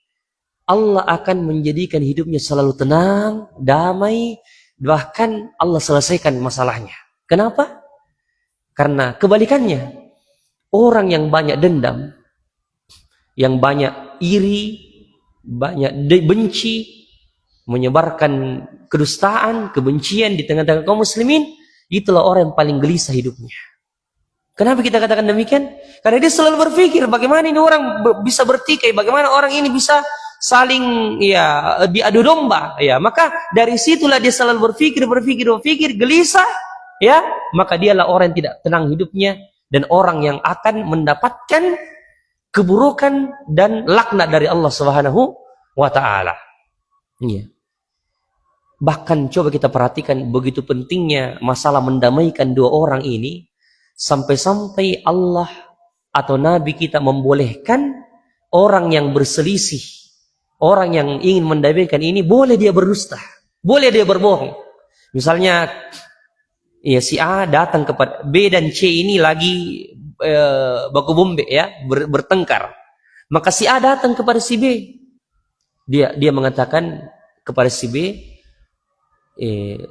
Allah akan menjadikan hidupnya selalu tenang, damai, bahkan Allah selesaikan masalahnya. Kenapa? Karena kebalikannya, orang yang banyak dendam, yang banyak iri, banyak benci, menyebarkan kedustaan, kebencian di tengah-tengah kaum muslimin, itulah orang yang paling gelisah hidupnya. Kenapa kita katakan demikian? Karena dia selalu berpikir bagaimana ini orang bisa bertikai, bagaimana orang ini bisa saling diadu domba. Ya, maka dari situlah dia selalu berpikir, gelisah. Ya, maka dialah orang yang tidak tenang hidupnya dan orang yang akan mendapatkan keburukan dan laknat dari Allah Subhanahu wa taala. Ya. Bahkan coba kita perhatikan begitu pentingnya masalah mendamaikan dua orang ini, sampai-sampai Allah atau Nabi kita membolehkan orang yang berselisih, orang yang ingin mendamaikan ini, boleh dia berdusta, boleh dia berbohong. Misalnya si A datang kepada B dan C ini lagi baku bombe bertengkar, maka si A datang kepada si B, dia mengatakan kepada si B,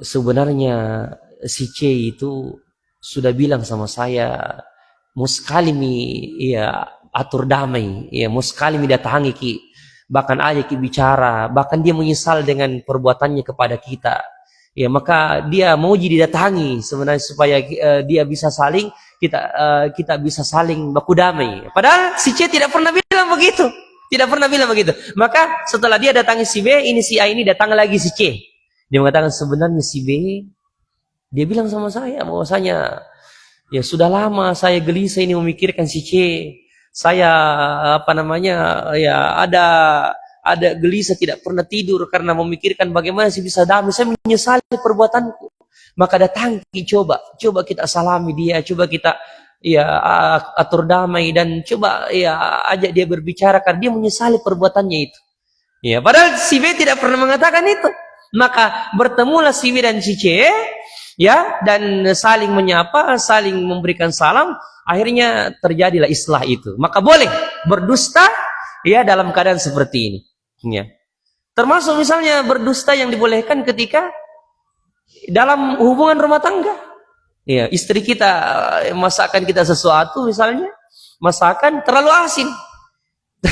sebenarnya si C itu sudah bilang sama saya, mau sekali atur damai, mau sekali datangi ki bahkan ajak bicara, bahkan dia menyesal dengan perbuatannya kepada kita. Ya, maka dia mau didatangi sebenarnya supaya dia bisa saling kita bisa saling baku damai. Padahal si C tidak pernah bilang begitu. Tidak pernah bilang begitu. Maka setelah dia datangi si B, ini si A ini datang lagi si C. Dia mengatakan sebenarnya si B, dia bilang sama saya bahwasanya ya sudah lama saya gelisah ini memikirkan si C. Saya ya ada gelisah tidak pernah tidur karena memikirkan bagaimana sih bisa damai. Saya menyesali perbuatanku. Maka datangi, coba kita salami dia, coba kita ya atur damai dan coba ya ajak dia berbicara karena dia menyesali perbuatannya itu. Ya, padahal si B tidak pernah mengatakan itu. Maka bertemulah si B dan si C, ya, dan saling menyapa, saling memberikan salam, akhirnya terjadilah islah itu. Maka boleh berdusta ya dalam keadaan seperti ini. Ya. Termasuk misalnya berdusta yang dibolehkan ketika dalam hubungan rumah tangga. Ya, istri kita masakan kita sesuatu misalnya, masakan terlalu asin.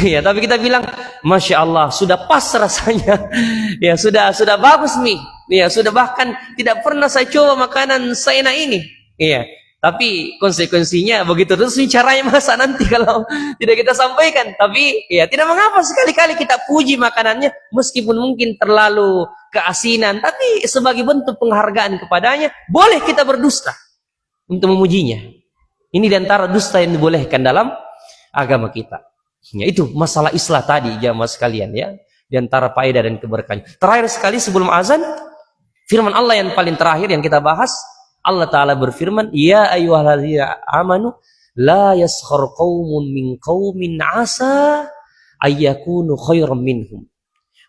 Ya, tapi kita bilang, Masya Allah, sudah pas rasanya. Ya, sudah bagus nih. Ya, sudah bahkan tidak pernah saya coba makanan seenak ini. Ya, tapi konsekuensinya begitu terus caranya masa nanti kalau tidak kita sampaikan. Tapi ya tidak mengapa sekali-kali kita puji makanannya meskipun mungkin terlalu keasinan, tapi sebagai bentuk penghargaan kepadanya, boleh kita berdusta untuk memujinya. Ini diantara dusta yang dibolehkan dalam agama kita. Ya, itu masalah islah tadi jamaah sekalian ya, diantara faedah dan keberkahan. Terakhir sekali sebelum azan, firman Allah yang paling terakhir yang kita bahas, Allah Ta'ala berfirman, Ya ayyuhalladzina amanu la yaskhar qaumun min qaumin asa ayyakunu khairan minhum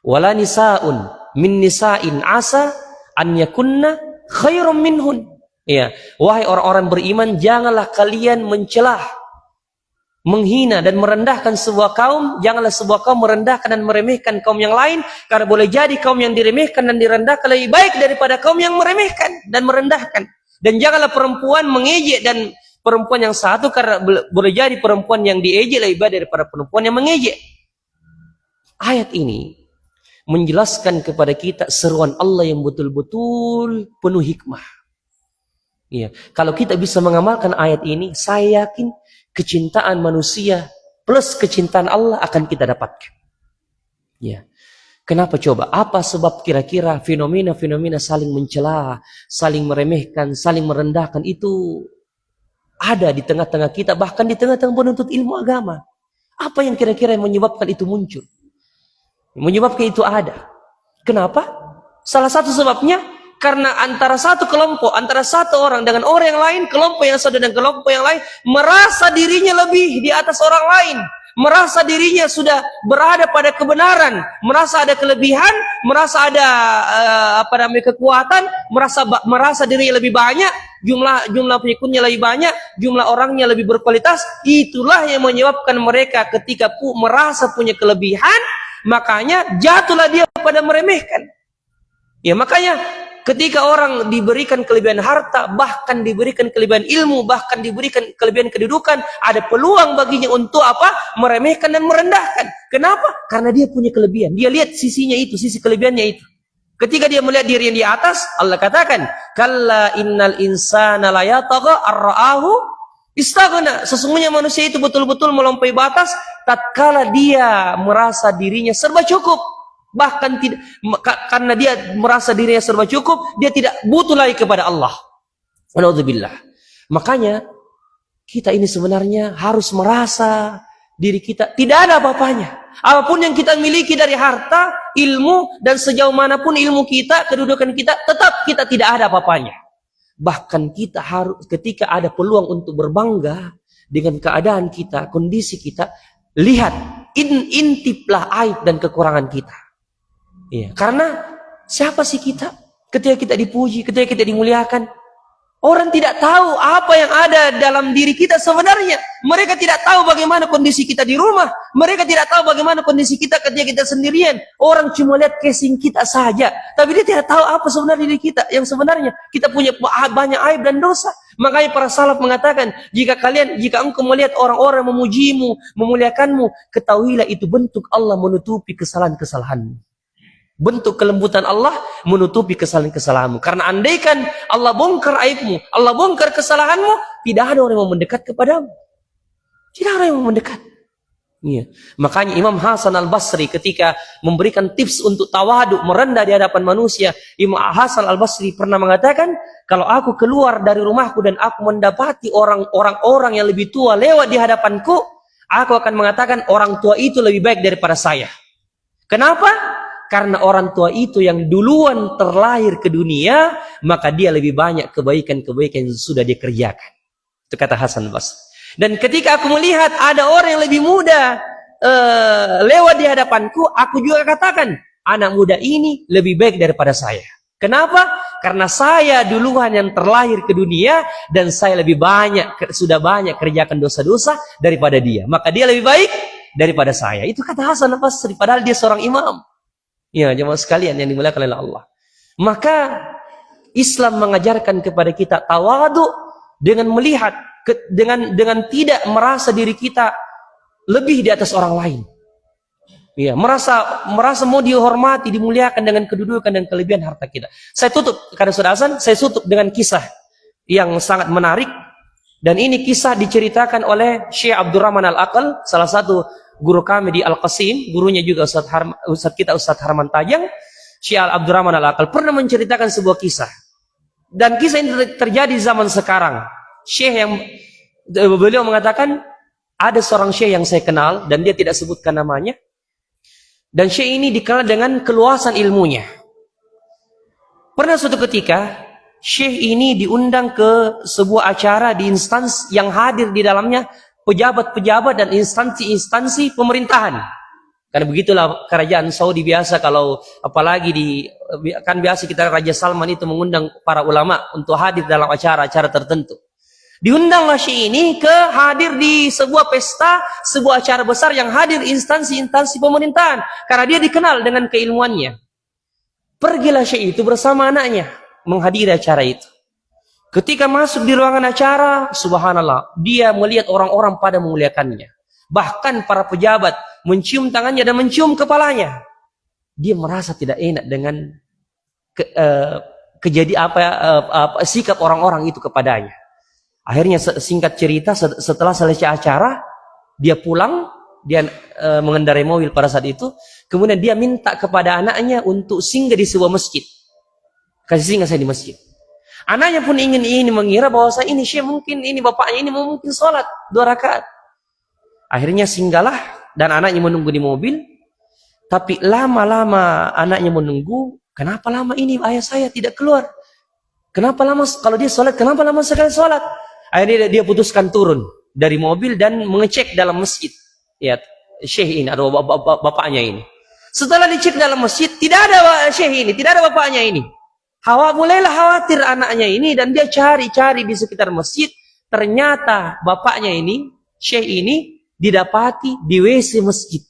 wala nisa'un min nisa'in asa an yakunna khairan minhun. Ya, wahai orang-orang beriman, janganlah kalian mencelah, menghina dan merendahkan sebuah kaum. Janganlah sebuah kaum merendahkan dan meremehkan kaum yang lain, karena boleh jadi kaum yang diremehkan dan direndahkan lebih baik daripada kaum yang meremehkan dan merendahkan. Dan janganlah perempuan mengejek dan perempuan yang satu, karena boleh jadi perempuan yang diejek lebih baik daripada perempuan yang mengejek. Ayat ini menjelaskan kepada kita seruan Allah yang betul-betul penuh hikmah. Ya, kalau kita bisa mengamalkan ayat ini, saya yakin kecintaan manusia plus kecintaan Allah akan kita dapatkan. Ya. Kenapa coba? Apa sebab kira-kira fenomena-fenomena saling mencela, saling meremehkan, saling merendahkan itu ada di tengah-tengah kita, bahkan di tengah-tengah penuntut ilmu agama? Apa yang kira-kira yang menyebabkan itu muncul? Menyebabkan itu ada. Kenapa? Salah satu sebabnya karena antara satu kelompok, antara satu orang dengan orang yang lain, kelompok yang satu dan kelompok yang lain merasa dirinya lebih di atas orang lain, merasa dirinya sudah berada pada kebenaran, merasa ada kelebihan, merasa ada kekuatan, merasa dirinya lebih banyak, jumlah pengikutnya lebih banyak, jumlah orangnya lebih berkualitas. Itulah yang menyebabkan mereka ketika merasa punya kelebihan, makanya jatuhlah dia pada meremehkan. Ya, makanya ketika orang diberikan kelebihan harta, bahkan diberikan kelebihan ilmu, bahkan diberikan kelebihan kedudukan, ada peluang baginya untuk apa? Meremehkan dan merendahkan. Kenapa? Karena dia punya kelebihan. Dia lihat sisinya itu, sisi kelebihannya itu. Ketika dia melihat diri yang di atas, Allah katakan, Kalla innal insana la yatagha ar-ra'ahu istaghna. Sesungguhnya manusia itu betul-betul melampaui batas tatkala dia merasa dirinya serba cukup. Bahkan tidak, karena dia merasa dirinya serba cukup, dia tidak butuh lagi kepada Allah. Alhamdulillah. Makanya kita ini sebenarnya harus merasa diri kita tidak ada apa-apanya. Apapun yang kita miliki dari harta, ilmu, dan sejauh manapun ilmu kita, kedudukan kita, tetap kita tidak ada apa-apanya. Bahkan kita harus, ketika ada peluang untuk berbangga dengan keadaan kita, kondisi kita, lihat, intiplah aib dan kekurangan kita. Ya, karena siapa sih kita? Ketika kita dipuji, ketika kita dimuliakan, Orang tidak tahu apa yang ada dalam diri kita sebenarnya. Mereka tidak tahu bagaimana kondisi kita di rumah. Mereka tidak tahu bagaimana kondisi kita ketika kita sendirian. Orang cuma lihat casing kita saja. Tapi dia tidak tahu apa sebenarnya diri kita. Yang sebenarnya kita punya banyak aib dan dosa. Makanya para salaf mengatakan, jika engkau melihat orang-orang memujimu, memuliakanmu, ketahuilah itu bentuk Allah menutupi kesalahan-kesalahanmu. Bentuk kelembutan Allah menutupi kesalahan-kesalahanmu. Karena andaikan Allah bongkar aibmu, Allah bongkar kesalahanmu, tidak ada orang yang mau mendekat kepadamu. Tidak ada yang mau mendekat. Iya. Makanya Imam Hasan Al-Basri ketika memberikan tips untuk tawaduk, merendah di hadapan manusia, Imam Hasan Al-Basri pernah mengatakan, kalau aku keluar dari rumahku dan aku mendapati orang-orang yang lebih tua lewat di hadapanku, aku akan mengatakan orang tua itu lebih baik daripada saya. Kenapa? Karena orang tua itu yang duluan terlahir ke dunia, maka dia lebih banyak kebaikan-kebaikan yang sudah dia kerjakan. Itu kata Hasan Basri. Dan ketika aku melihat ada orang yang lebih muda lewat di hadapanku, aku juga katakan, anak muda ini lebih baik daripada saya. Kenapa? Karena saya duluan yang terlahir ke dunia, dan saya sudah banyak kerjakan dosa-dosa daripada dia. Maka dia lebih baik daripada saya. Itu kata Hasan Basri, padahal dia seorang imam. Ya, jemaah sekalian yang dimuliakan oleh Allah. Maka Islam mengajarkan kepada kita tawadhu dengan melihat dengan tidak merasa diri kita lebih di atas orang lain. Ya, merasa mau dihormati, dimuliakan dengan kedudukan dan kelebihan harta kita. Saya tutup karena sudah azan, saya tutup dengan kisah yang sangat menarik, dan ini kisah diceritakan oleh Syekh Abdurrahman Al-Aqal, salah satu guru kami di Al-Qasim, gurunya juga Ustaz Harman Tajang. Syekh Abdurrahman Al-Aqal pernah menceritakan sebuah kisah. Dan kisah ini terjadi zaman sekarang. Beliau mengatakan, ada seorang syekh yang saya kenal, dan dia tidak sebutkan namanya. Dan syekh ini dikenal dengan keluasan ilmunya. Pernah suatu ketika, syekh ini diundang ke sebuah acara di instansi yang hadir di dalamnya pejabat-pejabat dan instansi-instansi pemerintahan. Karena begitulah kerajaan Saudi biasa, kalau apalagi kan biasa kita Raja Salman itu mengundang para ulama untuk hadir dalam acara-acara tertentu. Diundanglah syekh ini hadir di sebuah pesta, sebuah acara besar yang hadir instansi-instansi pemerintahan, karena dia dikenal dengan keilmuannya. Pergilah syekh itu bersama anaknya menghadiri acara itu. Ketika masuk di ruangan acara, subhanallah, dia melihat orang-orang pada memuliakannya. Bahkan para pejabat mencium tangannya dan mencium kepalanya. Dia merasa tidak enak dengan sikap orang-orang itu kepadanya. Akhirnya singkat cerita, setelah selesai acara, dia pulang, dia mengendarai mobil pada saat itu. Kemudian dia minta kepada anaknya untuk singgah di sebuah masjid. Kasih singgah saya di masjid. Anaknya pun ingin mengira bahwa ini syekh mungkin ini bapaknya ini mungkin sholat 2 rakaat. Akhirnya singgahlah, dan anaknya menunggu di mobil. Tapi lama-lama anaknya menunggu. Kenapa lama ini ayah saya tidak keluar? Kenapa lama kalau dia sholat? Kenapa lama sekali sholat? Akhirnya dia putuskan turun dari mobil dan mengecek dalam masjid. Ya, syekh ini atau bapaknya ini. Setelah dicek dalam masjid, tidak ada syekh ini, tidak ada bapaknya ini. Mulailah khawatir anaknya ini, dan dia cari-cari di sekitar masjid. Ternyata bapaknya ini, syekh ini, didapati di WC masjid.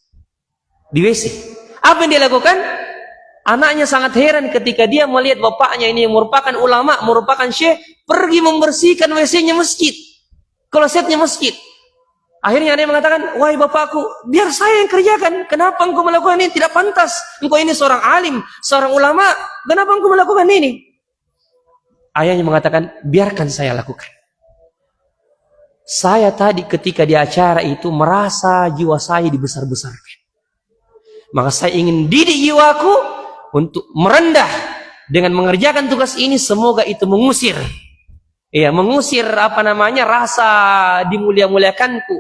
Di WC. Apa yang dia lakukan? Anaknya sangat heran ketika dia melihat bapaknya ini yang merupakan ulama, merupakan syekh, pergi membersihkan WC-nya masjid, klosetnya masjid. Akhirnya dia mengatakan, wahai bapakku, biar saya yang kerjakan. Kenapa engkau melakukan ini? Tidak pantas. Engkau ini seorang alim, seorang ulama. Kenapa engkau melakukan ini? Ayahnya mengatakan, biarkan saya lakukan. Saya tadi ketika di acara itu merasa jiwa saya dibesar-besarkan. Maka saya ingin didik jiwaku untuk merendah dengan mengerjakan tugas ini. Semoga itu mengusir rasa dimulia-muliakanku,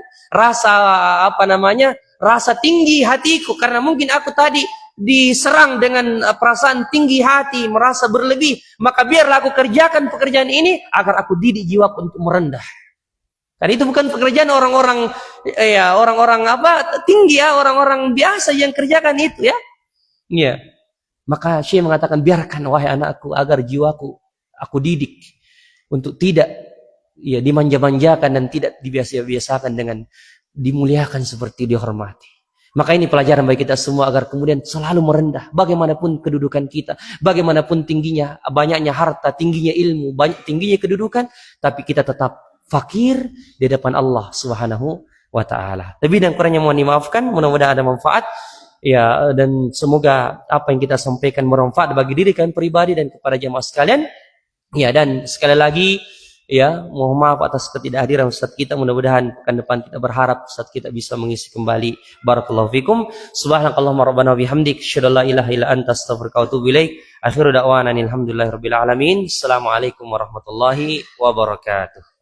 rasa tinggi hatiku, karena mungkin aku tadi diserang dengan perasaan tinggi hati, merasa berlebih. Maka biarlah aku kerjakan pekerjaan ini agar aku didik jiwaku untuk merendah. Karena itu bukan pekerjaan orang-orang tinggi ya, orang-orang biasa yang kerjakan itu ya. Iya. Maka Syekh mengatakan, biarkan wahai anakku agar jiwaku aku didik untuk tidak ya dimanja-manjakan dan tidak dibiasa-biasakan dengan dimuliakan seperti dihormati. Maka ini pelajaran bagi kita semua agar kemudian selalu merendah. Bagaimanapun kedudukan kita, bagaimanapun tingginya, banyaknya harta, tingginya ilmu, tingginya kedudukan, tapi kita tetap fakir di depan Allah Subhanahu wa Ta'ala. Lebih dan kurangnya mohon dimaafkan. Mudah-mudahan ada manfaat. Ya, dan semoga apa yang kita sampaikan bermanfaat bagi diri kalian pribadi dan kepada jamaah sekalian. Ya, dan sekali lagi ya, mohon maaf atas ketidakhadiran Ustaz kita. Mudah-mudahan pekan depan kita berharap Ustaz kita bisa mengisi kembali. Barakallahu fikum. Subhanakallahumma rabbana bihamdik, asyhadu an la ilaha illa anta, astaghfiruka wa atubu ilaik. Akhiru da'wana alhamdulillahirabbil alamin. Assalamualaikum warahmatullahi wabarakatuh.